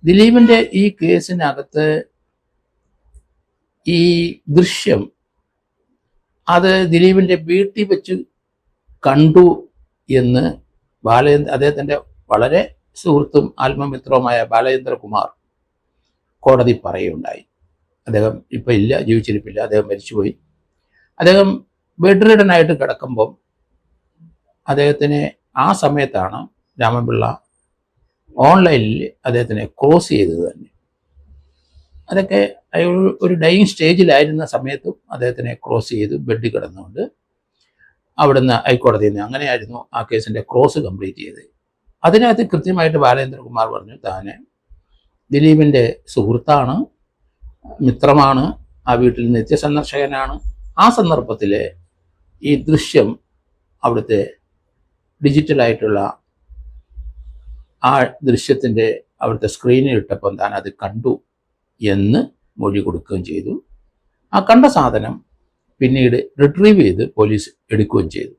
ദിലീപിൻ്റെ ഈ കേസിനകത്ത് ഈ ദൃശ്യം അത് ദിലീപിൻ്റെ വീട്ടിൽ വെച്ച് കണ്ടു എന്ന് അദ്ദേഹത്തിൻ്റെ വളരെ സുഹൃത്തും ആത്മമിത്രവുമായ ബാലചന്ദ്രകുമാർ കോടതി പറയുകയുണ്ടായി. അദ്ദേഹം ഇപ്പം ഇല്ല, ജീവിച്ചിരിപ്പില്ല, അദ്ദേഹം മരിച്ചുപോയി. അദ്ദേഹം ബെഡ് റിഡനായിട്ട് കിടക്കുമ്പം അദ്ദേഹത്തിന് ആ സമയത്താണ് രാമൻപിള്ള ഓൺലൈനിൽ അദ്ദേഹത്തിനെ ക്രോസ് ചെയ്തത് തന്നെ. അതൊക്കെ ഒരു ഡൈയിങ് സ്റ്റേജിലായിരുന്ന സമയത്തും അദ്ദേഹത്തിനെ ക്രോസ് ചെയ്ത് ബെഡിൽ കിടന്നുകൊണ്ട് അവിടുന്ന് ഹൈക്കോടതിയിൽ നിന്ന് അങ്ങനെയായിരുന്നു ആ കേസിൻ്റെ ക്രോസ് കംപ്ലീറ്റ് ചെയ്തത്. അതിനകത്ത് കൃത്യമായിട്ട് ബാലേന്ദ്രകുമാർ പറഞ്ഞു താൻ ദിലീപിൻ്റെ സുഹൃത്താണ്, മിത്രമാണ്, ആ വീട്ടിൽ നിത്യസന്ദർശകനാണ്. ആ സന്ദർഭത്തിൽ ഈ ദൃശ്യം അവിടുത്തെ ഡിജിറ്റലായിട്ടുള്ള ആ ദൃശ്യത്തിൻ്റെ അവിടുത്തെ സ്ക്രീനിൽ ഇട്ടപ്പോൾ താൻ അത് കണ്ടു എന്ന് മൊഴി കൊടുക്കുകയും ചെയ്തു. ആ കണ്ട സാധനം പിന്നീട് റിട്രീവ് ചെയ്ത് പോലീസ് എടുക്കുകയും ചെയ്തു.